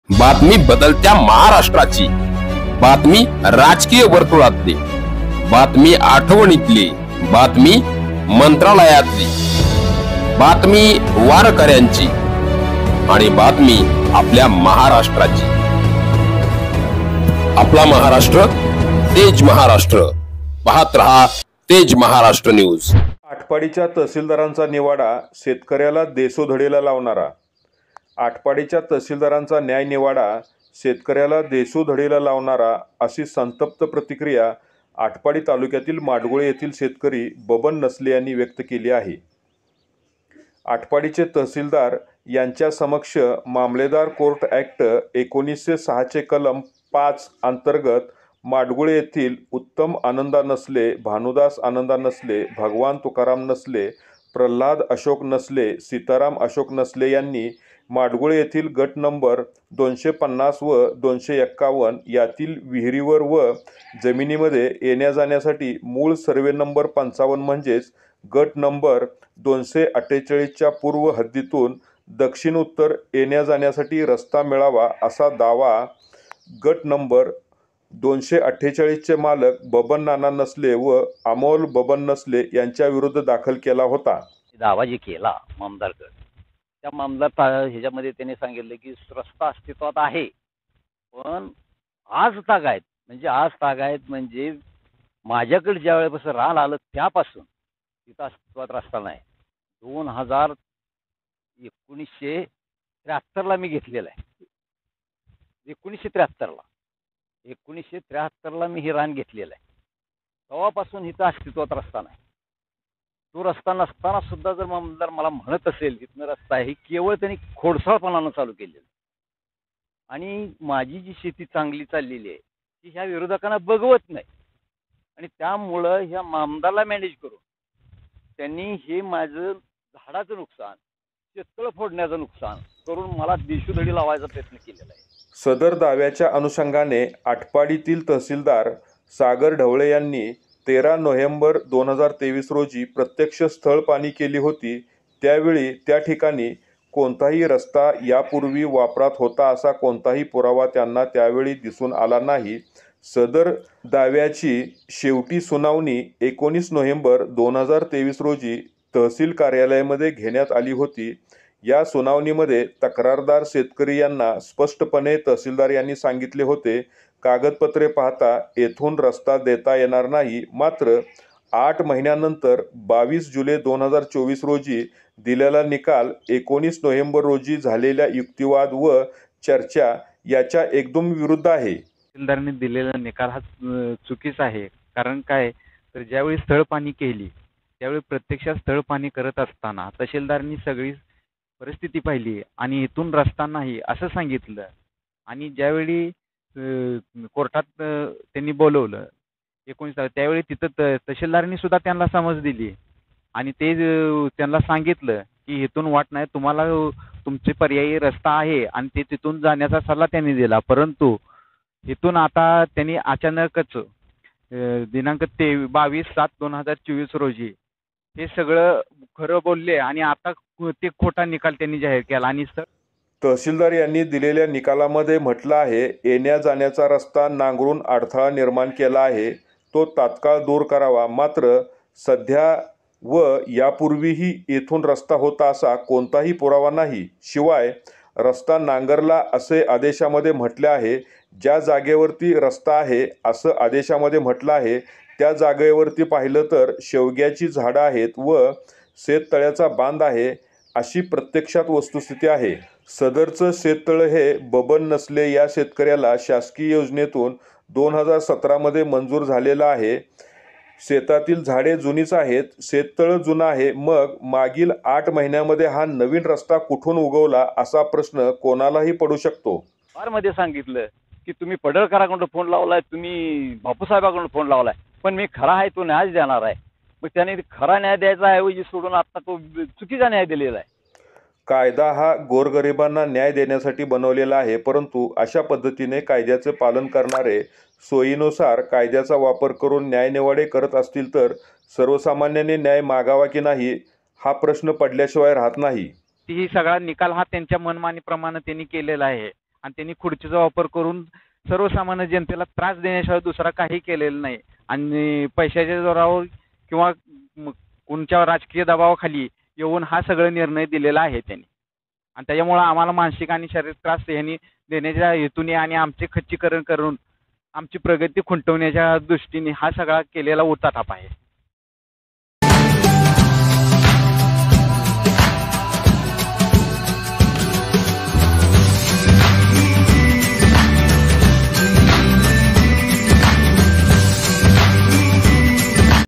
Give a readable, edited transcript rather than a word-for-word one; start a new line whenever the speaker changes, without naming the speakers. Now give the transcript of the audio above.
बातमी बदलत्या महाराष्ट्राची, बातमी राजकीय वर्तुळातली, बातमी आठवणीतली, बातमी मंत्रालयातली, बातमी वारकऱ्यांची आणि बातमी आपल्या महाराष्ट्राची। आपला महाराष्ट्र तेज महाराष्ट्र, पाहत रहा तेज महाराष्ट्र न्यूज।
आटपाडीच्या तहसीलदारांचा निवाडा शेतकऱ्याला देशोधडीला लावणारा। आटपाडीच्या तहसीलदारांचा न्याय निवाडा शेतकऱ्याला देशोधडीला लावणारा अशी संतप्त प्रतिक्रिया आटपाडी तालुक्यातील माडगुळे येथील शेतकरी बबन नसले यांनी व्यक्त केली आहे। आटपाडीचे तहसीलदार यांच्या समक्ष मामलेदार कोर्ट ॲक्ट 1906 चे कलम 5 अंतर्गत माडगुळे येथील उत्तम आनंदा नसले, भानुदास आनंदा नसले, भगवान तुकाराम नसले, प्रल्हाद अशोक नसले, सीताराम अशोक नसले यांनी माडगुळे येथील गट नंबर 250 व 251 यातील विहिरीवर व जमिनीमध्ये येण्या जाण्यासाठी मूळ सर्वे नंबर 55 म्हणजेच गट नंबर 248 च्या पूर्व हद्दीतून दक्षिण उत्तर येण्या जाण्यासाठी रस्ता मिळावा असा दावा गट नंबर 248 चे मालक बबन नाना नसले व अमोल बबन नसले यांच्या विरुद्ध दाखल केला होता।
दावा जे केला मामदारकडे, त्या मामदार ह्याच्यामध्ये त्याने सांगितलं की रस्ता अस्तित्वात आहे, पण आज तागायत म्हणजे माझ्याकडे ज्या वेळेपासून रान आलं त्यापासून तिथं अस्तित्वात रस्ता नाही। 1973ला मी घेतलेला आहे। 1973ला मी हे रान घेतलेलं आहे, तेव्हापासून इथं अस्तित्वात रस्ता नाही। तो रस्ता नसताना सुद्धा जर मामदार मला म्हणत असेल इथनं रस्ता आहे, केवळ त्यांनी खोडसाळपणानं चालू केलेलं आणि माझी जी शेती चांगली चाललेली आहे ती ह्या विरोधकांना बघवत नाही आणि त्यामुळं ह्या मामदारला मॅनेज करून त्यांनी हे माझं झाडाचं नुकसान, शेततळं फोडण्याचं नुकसान करून मला देशोधडी लावायचा प्रयत्न केलेला आहे।
सदर दाव्याच्या अनुषंगाने आटपाडीतील तहसीलदार सागर ढवळे यांनी 13 नोव्हेंबर 2023 रोजी प्रत्यक्ष स्थळ पाहणी केली होती। त्यावेळी त्या ठिकाणी कोणताही रस्ता यापूर्वी वापरात होता असा कोणताही पुरावा त्यांना त्यावेळी दिसून आला नाही। सदर दाव्याची शेवटी सुनावणी 19 नोव्हेंबर 2023 रोजी तहसील कार्यालयामध्ये घेण्यात आली होती। या सुनावणीमध्ये तक्रारदार शेतकरी यांना स्पष्टपणे तहसीलदार यांनी सांगितले होते, कागदपत्रे पाहता येथून रस्ता देता येणार नाही। मात्र 8 महिन्यानंतर 22 जुलै 2024 रोजी दिलेला निकाल 19 नोव्हेंबर रोजी झालेल्या युक्तिवाद व चर्चा याच्या एकदम विरुद्ध आहे।
तहसीलदारांनी दिलेला निकाल हा चुकीचा आहे। कारण काय तर ज्यावेळी स्थळ पाहणी केली त्यावेळी प्रत्यक्षात स्थळ पाहणी करत असताना तहसीलदारांनी सगळी परिस्थिती पाहिली आणि इथून रस्ता नाही असं सांगितलं आणि ज्यावेळी कोर्टात त्यांनी बोलवलं 19 त्यावेळी तिथं तहसीलदारांनी सुद्धा त्यांना समज दिली आणि ते त्यांना सांगितलं की इथून वाट नाही, तुम्हाला तुमचे पर्यायी रस्ता आहे आणि ते तिथून जाण्याचा सल्ला त्यांनी दिला। परंतु इथून आता त्यांनी अचानकच दिनांक 22/7/2024 रोजी हे सगळं खरं बोलले आणि आता ते खोटा निकाल त्यांनी जाहीर केला आणि
तहसीलदार यांनी दिलेल्या निकालामध्ये म्हटलं आहे, येण्या जाण्याचा रस्ता नांगरून अडथळा निर्माण केला आहे, तो तात्काळ दूर करावा। मात्र सध्या व यापूर्वीही येथून रस्ता होता असा कोणताही पुरावा नाही। शिवाय रस्ता नांगरला असे आदेशामध्ये म्हटले आहे। ज्या जागेवरती रस्ता आहे असं आदेशामध्ये म्हटलं आहे त्या जागेवरती पाहिलं तर शेवग्याची झाडं आहेत व शेततळ्याचा बांध आहे अशी प्रत्यक्षात वस्तुस्थिती आहे। सदरचं शेततळ हे बबन नसले या शेतकऱ्याला शासकीय योजनेतून 2017 मध्ये मंजूर झालेलं आहे। शेतातील झाडे जुनीच आहेत, शेततळ जुनं आहे, मग मागील 8 महिन्यामध्ये हा नवीन रस्ता कुठून उगवला असा प्रश्न कोणालाही पडू शकतो।
मध्ये सांगितलं की तुम्ही पडळकराकडून फोन लावलाय, तुम्ही बापूसाहेबाकडून फोन लावलाय, पण मी खरा आहे तो न्याय देणार आहे। मग त्याने खरा न्याय द्यायचा ऐवजी सोडून आता तो चुकीचा न्याय दिलेला आहे।
कायदा हा गोरगरिबांना न्याय देण्यासाठी बनवलेला आहे, परंतु अशा पद्धतीने कायद्याचे पालन करणारे सोयीनुसार कायद्याचा वापर करून न्यायनिवाडे करत असतील तर सर्वसामान्यांनी न्याय मागावा की नाही हा प्रश्न पडल्याशिवाय राहत नाही।
ही सगळा निकाल हा त्यांच्या मनमानीप्रमाणे त्यांनी केलेला आहे आणि त्यांनी खुर्चीचा वापर करून सर्वसामान्य जनतेला त्रास देण्याशिवाय दुसरा काही केलेलं नाही आणि पैशाच्या जोरावर किंवा कोणत्या राजकीय दबावाखाली येऊन हा सगळं निर्णय दिलेला आहे त्यांनी आणि त्याच्यामुळं आम्हाला मानसिक आणि शारीरिक त्रास यांनी देण्याच्या हेतूने आणि आमचे खच्चीकरण करून आमची प्रगती खुंटवण्याच्या दृष्टीने हा सगळा केलेला उठाठाप आहे.